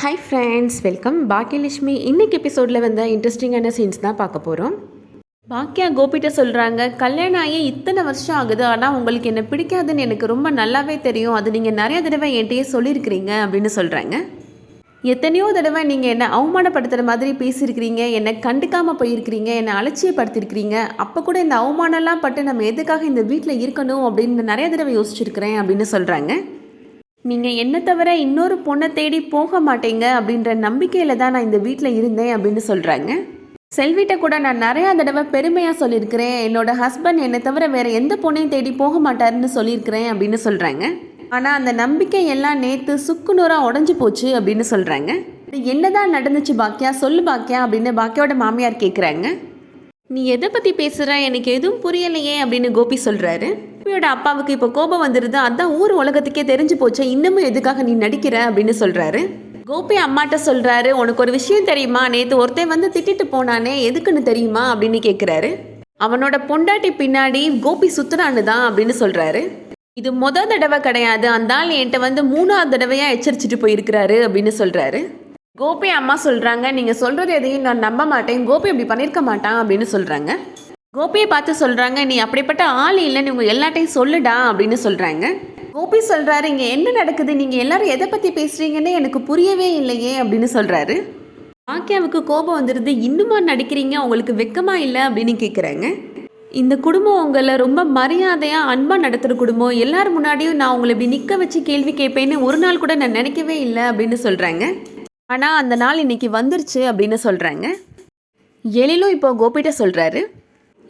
Hi friends, welcome. Baakiyalakshmi இன்னைக்கு எபிசோடில் வந்த இன்ட்ரெஸ்டிங்கான சீன்ஸ் தான் பார்க்க போகிறோம். பாக்கியா கோபிட்ட சொல்கிறாங்க, கல்யாணம் ஆகி இத்தனை வருஷம் ஆகுது, ஆனால் உங்களுக்கு என்ன பிடிக்காதுன்னு எனக்கு ரொம்ப நல்லாவே தெரியும். அது நீங்கள் நிறைய தடவை என்கிட்டயே சொல்லியிருக்கிறீங்க அப்படின்னு சொல்கிறாங்க. எத்தனையோ தடவை நீங்கள் என்னை அவமானப்படுத்துகிற மாதிரி பேசியிருக்கிறீங்க, என்னை கண்டுக்காமல் போயிருக்கிறீங்க, என்னை அலட்சியப்படுத்திருக்கிறீங்க. அப்போ கூட இந்த அவமானம்லாம் பட்டு நம்ம எதுக்காக இந்த வீட்டில் இருக்கணும் அப்படின்னு நிறைய தடவை யோசிச்சிருக்கிறேன் அப்படின்னு சொல்கிறாங்க. நீங்கள் என்ன தவிர இன்னொரு பொண்ணை தேடி போக மாட்டீங்க அப்படின்ற நம்பிக்கையில் தான் நான் இந்த வீட்டில் இருந்தேன் அப்படின்னு சொல்கிறாங்க. செல்விட்ட கூட நான் நிறையா தடவை பெருமையாக சொல்லியிருக்கிறேன், என்னோடய ஹஸ்பண்ட் என்னை தவிர வேறு எந்த பொண்ணையும் தேடி போக மாட்டாருன்னு சொல்லியிருக்கிறேன் அப்படின்னு சொல்கிறாங்க. ஆனால் அந்த நம்பிக்கை எல்லாம் நேற்று சுக்குநூறாக உடஞ்சி போச்சு அப்படின்னு சொல்கிறாங்க. என்னதான் நடந்துச்சு பாக்கியா, சொல்லு பாக்கியா அப்படின்னு பாக்கியோட மாமியார் கேட்குறாங்க. நீ எதை பற்றி பேசுகிற, எனக்கு எதுவும் புரியலையே அப்படின்னு கோபி சொல்கிறாரு. கோபியோட அப்பாவுக்கு இப்போ கோபம் வந்துடுது, அதான் ஊர் உலகத்துக்கே தெரிஞ்சு போச்சு, இன்னமும் எதுக்காக நீ நடிக்கிற அப்படின்னு சொல்கிறாரு. கோபி அம்மாட்ட சொல்கிறாரு, உனக்கு ஒரு விஷயம் தெரியுமா, நேற்று ஒருத்தன் வந்து திட்டிட்டு போனானே, எதுக்குன்னு தெரியுமா அப்படின்னு கேட்குறாரு. அவனோட பொண்டாட்டி பின்னாடி கோபி சுத்துறான்னு தான் அப்படின்னு சொல்கிறாரு. இது மொதல் தடவை கிடையாது, அந்த ஆள் என்கிட்ட வந்து 3ஆவது தடவையாக எச்சரிச்சிட்டு போயிருக்கிறாரு அப்படின்னு சொல்கிறாரு. கோபி அம்மா சொல்கிறாங்க, நீங்கள் சொல்கிறது எதையும் நான் நம்ப மாட்டேன், கோபி அப்படி பண்ணியிருக்க மாட்டான் அப்படின்னு சொல்கிறாங்க. கோபியை பார்த்து சொல்கிறாங்க, நீ அப்படிப்பட்ட ஆள் இல்லைன்னு உங்கள் எல்லாட்டையும் சொல்லுடா அப்படின்னு சொல்கிறாங்க. கோபி சொல்கிறாரு, இங்கே என்ன நடக்குது, நீங்கள் எல்லாரும் எதை பற்றி பேசுகிறீங்கன்னு எனக்கு புரியவே இல்லையே அப்படின்னு சொல்கிறாரு. பாக்கியாவுக்கு கோபம் வந்துடுது, இன்னுமா நடிக்கிறீங்க, உங்களுக்கு வெக்கமாக இல்லை அப்படின்னு கேட்குறாங்க. இந்த குடும்பம் உங்களை ரொம்ப மரியாதையாக அன்பாக நடத்துகிற குடும்பம், எல்லாரும் முன்னாடியும் நான் உங்களை இப்படி நிற்க வச்சு கேள்வி கேட்பேன்னு ஒரு நாள் கூட நான் நினைக்கவே இல்லை அப்படின்னு சொல்கிறாங்க. ஆனால் அந்த நாள் இன்னைக்கு வந்துருச்சு அப்படின்னு சொல்கிறாங்க. எழிலும் இப்போ கோபிட்ட சொல்கிறாரு,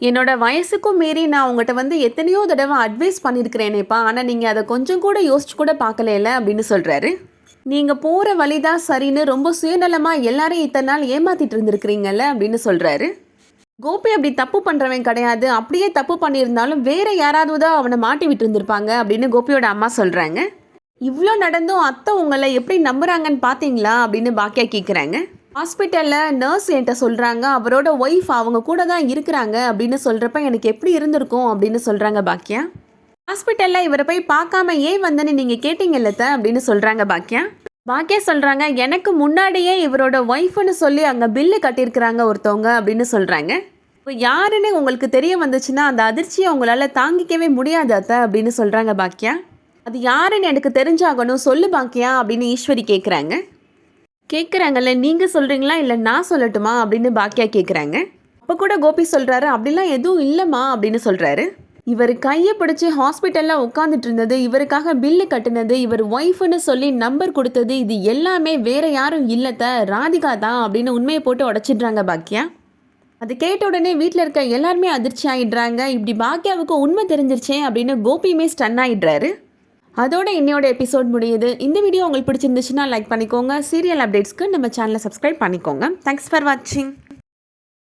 என்னோட வயசுக்கும் மீறி நான் உங்கள்கிட்ட வந்து எத்தனையோ தடவை அட்வைஸ் பண்ணியிருக்கிறேனேப்பா, ஆனால் நீங்கள் அதை கொஞ்சம் கூட யோசிச்சு கூட பார்க்கல அப்படின்னு சொல்கிறாரு. நீங்கள் போகிற வழி தான் சரின்னு ரொம்ப சுயநலமாக எல்லாரையும் இத்தனை நாள் ஏமாற்றிட்டு இருந்திருக்கிறீங்கல்ல அப்படின்னு சொல்கிறாரு. கோபி அப்படி தப்பு பண்ணுறவன் கிடையாது, அப்படியே தப்பு பண்ணியிருந்தாலும் வேற யாராவது தான் அவனை மாட்டி விட்டு இருந்திருப்பாங்க அப்படின்னு கோபியோட அம்மா சொல்கிறாங்க. இவ்வளோ நடந்தும் அத்தை உங்களை எப்படி நம்புறாங்கன்னு பார்த்தீங்களா அப்படின்னு பாக்கியா கேட்குறாங்க. ஹாஸ்பிட்டலில் நர்ஸ் என்கிட்ட சொல்கிறாங்க, அவரோட ஒய்ஃப் அவங்க கூட தான் இருக்கிறாங்க அப்படின்னு சொல்கிறப்ப எனக்கு எப்படி இருந்திருக்கும் அப்படின்னு சொல்கிறாங்க பாக்கியா. ஹாஸ்பிட்டலில் இவரை போய் பார்க்காம ஏன் வந்தேன்னு நீங்கள் கேட்டீங்கல்ல அப்படின்னு சொல்கிறாங்க பாக்கியா. பாக்கியா சொல்கிறாங்க, எனக்கு முன்னாடியே இவரோட ஒய்ஃப்னு சொல்லி அங்கே பில்லு கட்டியிருக்கிறாங்க ஒருத்தவங்க அப்படின்னு சொல்கிறாங்க. இப்போ யாருன்னு உங்களுக்கு தெரிய வந்துச்சுன்னா அந்த அதிர்ச்சியை உங்களால் தாங்கிக்கவே முடியாது அத்தை அப்படின்னு சொல்கிறாங்க பாக்கியா. அது யாருன்னு எனக்கு தெரிஞ்சாகணும், சொல்லு பாக்கியா அப்படின்னு ஈஸ்வரி கேட்குறாங்கல்ல, நீங்கள் சொல்கிறீங்களா இல்லை நான் சொல்லட்டுமா அப்படின்னு பாக்கியா கேட்குறாங்க. அப்போ கூட கோபி சொல்கிறாரு, அப்படிலாம் எதுவும் இல்லைம்மா அப்படின்னு சொல்கிறாரு. இவர் கையை பிடிச்சி ஹாஸ்பிட்டலில் உட்காந்துட்டு இருந்தது, இவருக்காக பில்லு கட்டினது, இவர் ஒய்ஃப்னு சொல்லி நம்பர் கொடுத்தது, இது எல்லாமே வேற யாரும் இல்லைத்த, ராதிகா தான் அப்படின்னு உண்மையை போட்டு உடச்சிடுறாங்க பாக்கியா. அது கேட்ட உடனே வீட்டில் இருக்க எல்லாருமே அதிர்ச்சி ஆகிடுறாங்க. இப்படி பாக்கியாவுக்கு உண்மை தெரிஞ்சிருச்சே அப்படின்னு கோபியுமே ஸ்டன் ஆகிடுறாரு. அதோட இன்னையோட எபிசோட் முடியுது. இந்த வீடியோ உங்களுக்கு பிடிச்சிருந்துச்சுன்னா லைக் பண்ணிக்கோங்க. சீரியல் அப்டேட்ஸ்க்கு நம்ம சேனலை சப்ஸ்கிரைப் பண்ணிக்கோங்க. தேங்க்ஸ் ஃபார் வாட்சிங்.